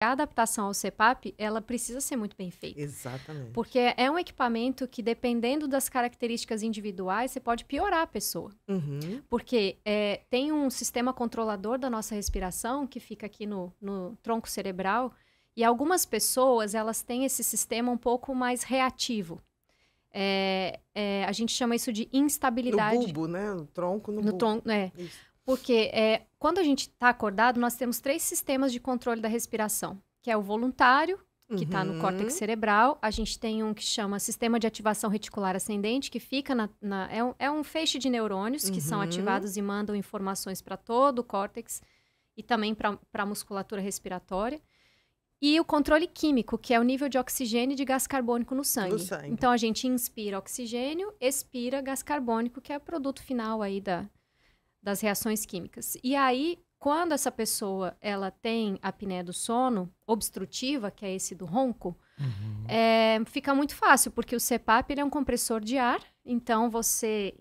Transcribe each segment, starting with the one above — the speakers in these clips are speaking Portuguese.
a adaptação ao CPAP, ela precisa ser muito bem feita. Exatamente. Porque é um equipamento que, dependendo das características individuais, você pode piorar a pessoa. Uhum. Porque tem um sistema controlador da nossa respiração que fica aqui no tronco cerebral, e algumas pessoas, elas têm esse sistema um pouco mais reativo. A gente chama isso de instabilidade. No bulbo, né? No tronco, no bulbo. Tronco, Isso. Porque quando a gente está acordado, nós temos 3 sistemas de controle da respiração, que é o voluntário, que está no córtex cerebral. A gente tem um que chama Sistema de Ativação Reticular Ascendente, que fica é um feixe de neurônios que são ativados e mandam informações para todo o córtex e também para a musculatura respiratória. E o controle químico, que é o nível de oxigênio e de gás carbônico no sangue. Então, a gente inspira oxigênio, expira gás carbônico, que é o produto final aí das reações químicas. E aí, quando essa pessoa ela tem apneia do sono obstrutiva, que é esse do ronco, fica muito fácil, porque o CPAP ele é um compressor de ar, então você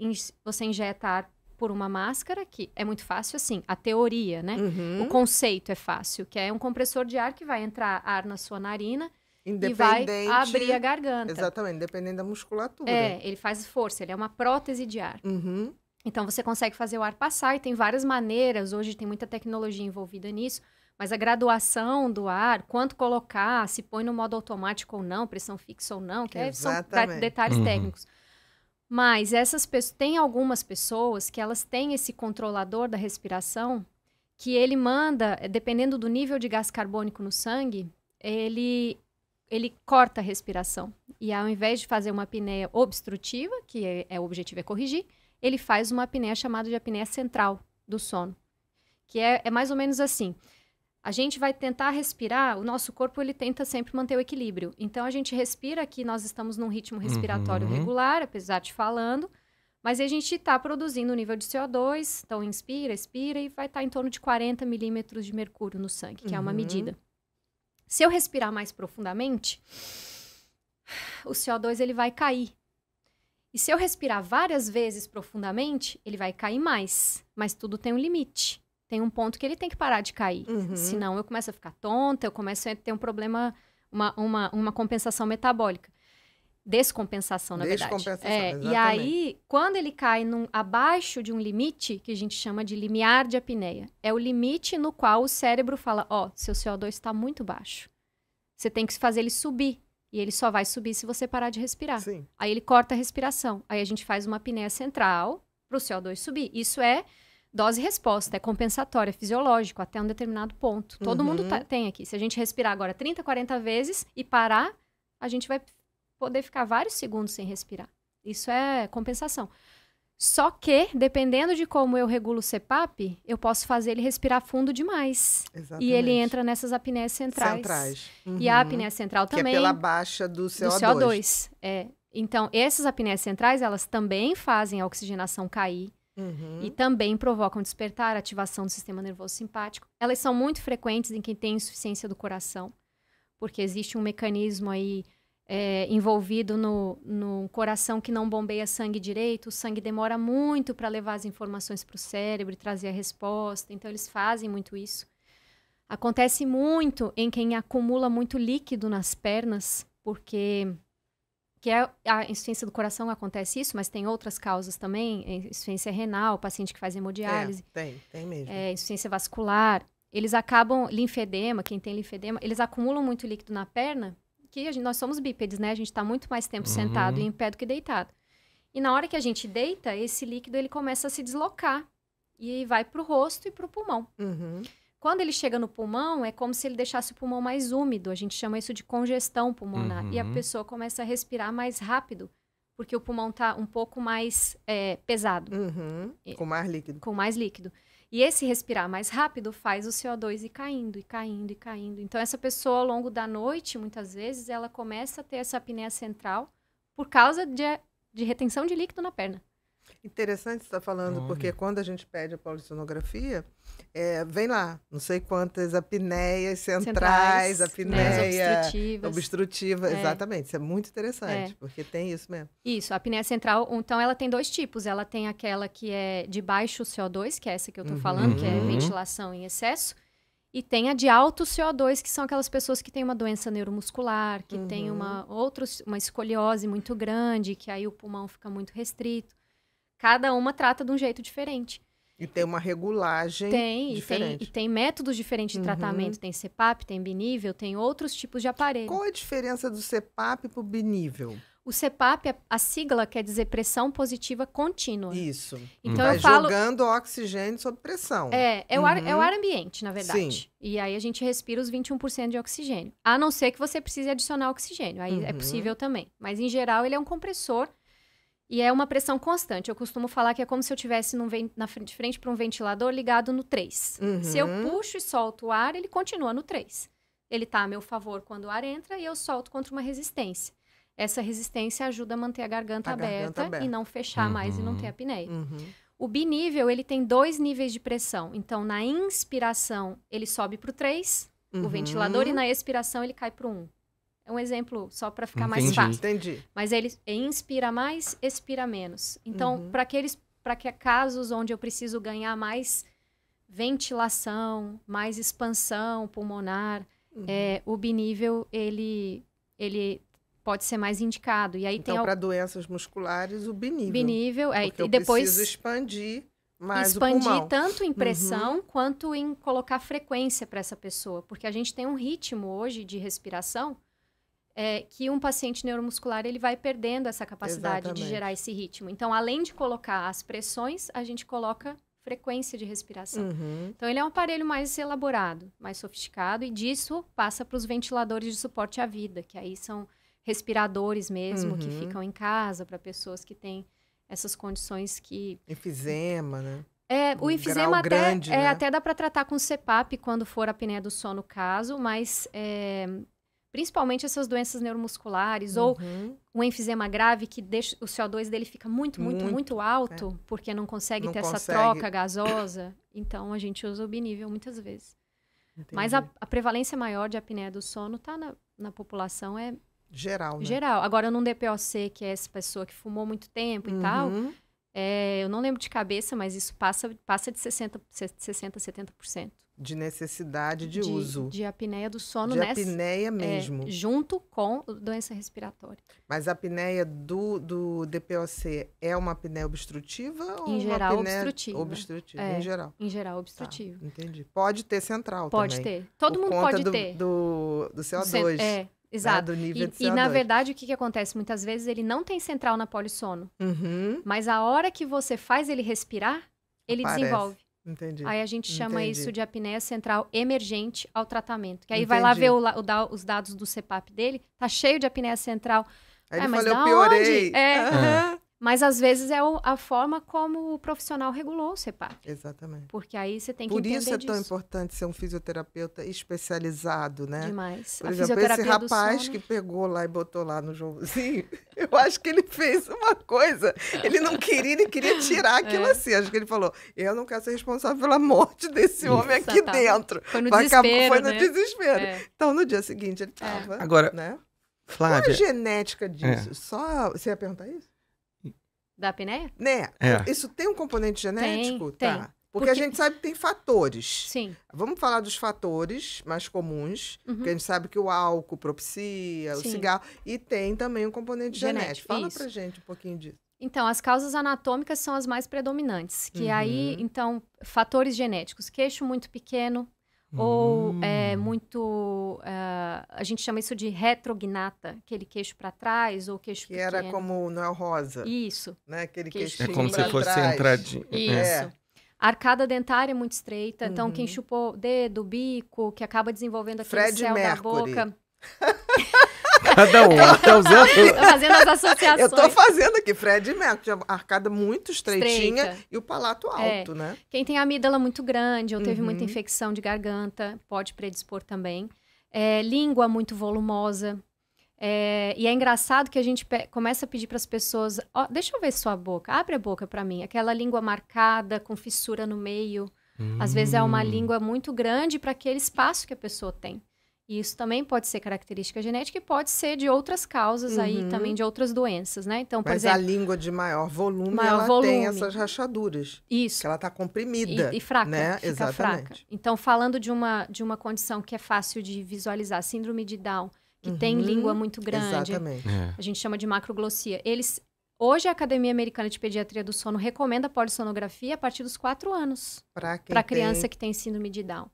injeta ar por uma máscara, que é muito fácil assim, a teoria, né? O conceito é fácil, que é um compressor de ar que vai entrar ar na sua narina e vai abrir a garganta. Exatamente, dependendo da musculatura. Ele faz força, ele é uma prótese de ar. Então, você consegue fazer o ar passar e tem várias maneiras. Hoje tem muita tecnologia envolvida nisso. Mas a graduação do ar, quanto colocar, se põe no modo automático ou não, pressão fixa ou não, são detalhes técnicos. Mas tem algumas pessoas que elas têm esse controlador da respiração que ele manda, dependendo do nível de gás carbônico no sangue, ele corta a respiração. E ao invés de fazer uma apneia obstrutiva, que o objetivo é corrigir, ele faz uma apneia chamada de apneia central do sono, que é mais ou menos assim. A gente vai tentar respirar, o nosso corpo ele tenta sempre manter o equilíbrio. Então, a gente respira aqui, nós estamos num ritmo respiratório regular, apesar de falando, mas a gente está produzindo um nível de CO2, então inspira, expira e vai estar em torno de 40 milímetros de mercúrio no sangue, que é uma medida. Se eu respirar mais profundamente, o CO2 ele vai cair. E se eu respirar várias vezes profundamente, ele vai cair mais. Mas tudo tem um limite. Tem um ponto que ele tem que parar de cair. Senão eu começo a ficar tonta, eu começo a ter um problema, uma compensação metabólica. Descompensação, na verdade. Exatamente. E aí, quando ele cai abaixo de um limite, que a gente chama de limiar de apneia, é o limite no qual o cérebro fala, seu CO2 está muito baixo. Você tem que fazer ele subir. E ele só vai subir se você parar de respirar. Sim. Aí ele corta a respiração. Aí a gente faz uma apneia central para o CO2 subir. Isso é dose-resposta, é compensatório, é fisiológico, até um determinado ponto. Todo mundo tem aqui. Se a gente respirar agora 30, 40 vezes e parar, a gente vai poder ficar vários segundos sem respirar. Isso é compensação. Só que, dependendo de como eu regulo o CPAP, eu posso fazer ele respirar fundo demais. Exatamente. E ele entra nessas apneias centrais. E a apneia central também... Que é pela baixa do CO2. Do CO2, Então, essas apneias centrais, elas também fazem a oxigenação cair. E também provocam despertar, ativação do sistema nervoso simpático. Elas são muito frequentes em quem tem insuficiência do coração. Porque existe um mecanismo aí... envolvido no coração que não bombeia sangue direito, o sangue demora muito para levar as informações para o cérebro e trazer a resposta, então eles fazem muito isso. Acontece muito em quem acumula muito líquido nas pernas, porque a insuficiência do coração acontece isso, mas tem outras causas também, insuficiência renal, paciente que faz hemodiálise. Tem mesmo. Insuficiência vascular, eles acabam, linfedema, quem tem linfedema, eles acumulam muito líquido na perna, que nós somos bípedes, né? A gente está muito mais tempo sentado e em pé do que deitado. E na hora que a gente deita, esse líquido ele começa a se deslocar e vai para o rosto e para o pulmão. Quando ele chega no pulmão, é como se ele deixasse o pulmão mais úmido. A gente chama isso de congestão pulmonar. E a pessoa começa a respirar mais rápido, porque o pulmão está um pouco mais pesado. Com mais líquido. Com mais líquido. E esse respirar mais rápido faz o CO2 ir caindo, e caindo, e caindo. Então, essa pessoa, ao longo da noite, muitas vezes, ela começa a ter essa apneia central por causa de retenção de líquido na perna. Interessante você estar falando, porque quando a gente pede a polissonografia, vem lá, não sei quantas apneias centrais, apneia obstrutiva. Exatamente, isso é muito interessante, porque tem isso mesmo. Isso, a apneia central, então ela tem 2 tipos, ela tem aquela que é de baixo CO2, que é essa que eu tô falando, que é ventilação em excesso, E tem a de alto CO2, que são aquelas pessoas que têm uma doença neuromuscular, que tem uma escoliose muito grande, que aí o pulmão fica muito restrito. Cada uma trata de um jeito diferente. E tem uma regulagem diferente. E tem métodos diferentes de tratamento. Tem CPAP, tem binível, tem outros tipos de aparelho. Qual a diferença do CPAP para o binível? O CPAP, a sigla quer dizer pressão positiva contínua. Isso. Então Vai eu falo... jogando oxigênio sob pressão. É o ar ambiente, na verdade. Sim. E aí a gente respira os 21% de oxigênio. A não ser que você precise adicionar oxigênio. Aí é possível também. Mas, em geral, ele é um compressor e é uma pressão constante. Eu costumo falar que é como se eu estivesse de frente para um ventilador ligado no 3. Se eu puxo e solto o ar, ele continua no 3. Ele está a meu favor quando o ar entra e eu solto contra uma resistência. Essa resistência ajuda a manter a garganta aberta e não fechar mais e não ter apneia. O binível, ele tem 2 níveis de pressão. Então, na inspiração, ele sobe para o 3, o ventilador, e na expiração, ele cai para o 1. É um exemplo só para ficar mais fácil. Entendi. Mas ele inspira mais, expira menos. Então, para casos onde eu preciso ganhar mais ventilação, mais expansão pulmonar, o binível, ele pode ser mais indicado. E aí então, para doenças musculares, o binível. Binível, porque e depois preciso expandir mais o pulmão. Expandir tanto em pressão quanto em colocar frequência para essa pessoa. Porque a gente tem um ritmo hoje de respiração que um paciente neuromuscular ele vai perdendo essa capacidade de gerar esse ritmo. Então, além de colocar as pressões, a gente coloca frequência de respiração. Então, ele é um aparelho mais elaborado, mais sofisticado, e disso passa para os ventiladores de suporte à vida, que aí são respiradores mesmo, que ficam em casa para pessoas que têm essas condições que... Enfisema, né? O enfisema até dá para tratar com CPAP quando for a apneia do sono, caso, mas principalmente essas doenças neuromusculares ou um enfisema grave que deixa o CO2 dele fica muito alto, porque não consegue ter essa troca gasosa. Então, a gente usa o binível muitas vezes. Entendi. Mas a prevalência maior de apneia do sono está na população, geral, né? Geral. Agora, num DPOC, que é essa pessoa que fumou muito tempo e tal, eu não lembro de cabeça, mas isso passa de 60%, 70%. De necessidade de uso. De apneia do sono. De apneia mesmo. Junto com doença respiratória. Mas a apneia do DPOC é uma apneia obstrutiva ou em geral, uma apneia obstrutiva? Em geral. Em geral, obstrutiva. Tá, entendi. Pode ter central também. Pode ter. Todo mundo pode ter. Do CO2. Exato. Do nível de CO2. E, na verdade, o que acontece? Muitas vezes ele não tem central na polissono. Mas a hora que você faz ele respirar, ele desenvolve. Entendi. Aí a gente chama isso de apneia central emergente ao tratamento. Que aí vai lá ver os dados do CPAP dele, tá cheio de apneia central. Aí ele falou, eu piorei. Mas às vezes é a forma como o profissional regulou o CPAP. Exatamente. Porque aí você tem que entender disso. Por isso é tão importante ser um fisioterapeuta especializado, né? Demais. Por exemplo, esse rapaz que pegou lá e botou lá no Joãozinho, eu acho que ele fez uma coisa, ele queria tirar aquilo assim. Acho que ele falou, eu não quero ser responsável pela morte desse homem aqui dentro. Foi no desespero, Foi no desespero. Então, no dia seguinte, ele estava, Agora, né? Flávia... Qual a genética disso? Você ia perguntar isso? Da apneia? Né? Isso tem um componente genético? Tem. Porque a gente sabe que tem fatores. Sim. Vamos falar dos fatores mais comuns, porque a gente sabe que o álcool propicia, o cigarro, e tem também um componente genético. Fala pra gente um pouquinho disso. Então, as causas anatômicas são as mais predominantes, que aí, então, fatores genéticos, queixo muito pequeno, ou muito, a gente chama isso de retrognata, aquele queixo para trás ou queixo pequeno. Que era como o Noel Rosa. Isso. Né? Aquele queixinho é como se fosse entradinho. Isso. A arcada dentária é muito estreita, então quem chupou dedo, bico, que acaba desenvolvendo aquele céu da boca. Cada um, tá usando. Tô fazendo as associações. Eu tô fazendo aqui, Fred Mercury, a arcada muito estreitinha e o palato alto, né? Quem tem a amígdola muito grande ou teve muita infecção de garganta, pode predispor também. Língua muito volumosa. E é engraçado que a gente começa a pedir para as pessoas, deixa eu ver sua boca, abre a boca para mim. Aquela língua marcada, com fissura no meio. Às vezes é uma língua muito grande para aquele espaço que a pessoa tem. E isso também pode ser característica genética e pode ser de outras causas aí também, de outras doenças, né? Então, por exemplo, a língua de maior volume, ela tem essas rachaduras. Isso. Que ela está comprimida. E fraca, né? Fica Exatamente. fraca. Então, falando de uma condição que é fácil de visualizar, síndrome de Down, que tem língua muito grande. Exatamente. A gente chama de macroglossia. Hoje, a Academia Americana de Pediatria do Sono recomenda a polissonografia a partir dos 4 anos. Para criança que tem síndrome de Down.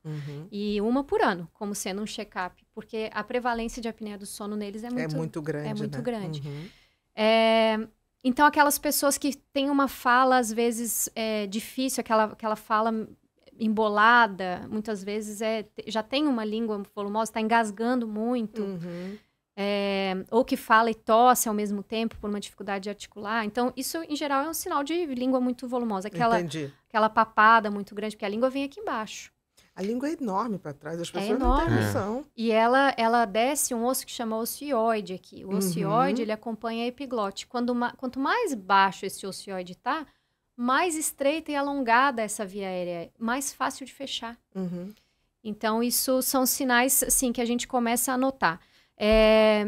E uma por ano, como sendo um check-up. Porque a prevalência de apneia do sono neles é muito grande. É muito grande. Então, aquelas pessoas que têm uma fala, às vezes, difícil, aquela fala embolada, muitas vezes já tem uma língua volumosa, está engasgando muito. Ou que fala e tosse ao mesmo tempo por uma dificuldade de articular. Então, isso, em geral, é um sinal de língua muito volumosa. Aquela papada muito grande, porque a língua vem aqui embaixo. A língua é enorme para trás, as pessoas não têm noção. E ela desce um osso que chama ossioide aqui. O ossioide, ele acompanha a epiglote. Quanto mais baixo esse ossioide está, mais estreita e alongada essa via aérea, mais fácil de fechar. Então, isso são sinais, assim, que a gente começa a notar.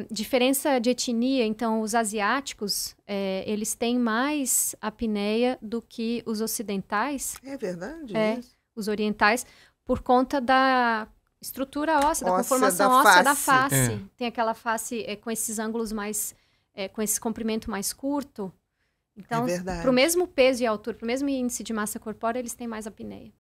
Diferença de etnia, então os asiáticos, eles têm mais apneia do que os ocidentais. É verdade isso? Os orientais, por conta da estrutura óssea, da conformação óssea da face. Tem aquela face com esses ângulos mais, com esse comprimento mais curto. Então, para o mesmo peso e altura, para o mesmo índice de massa corpórea, eles têm mais apneia.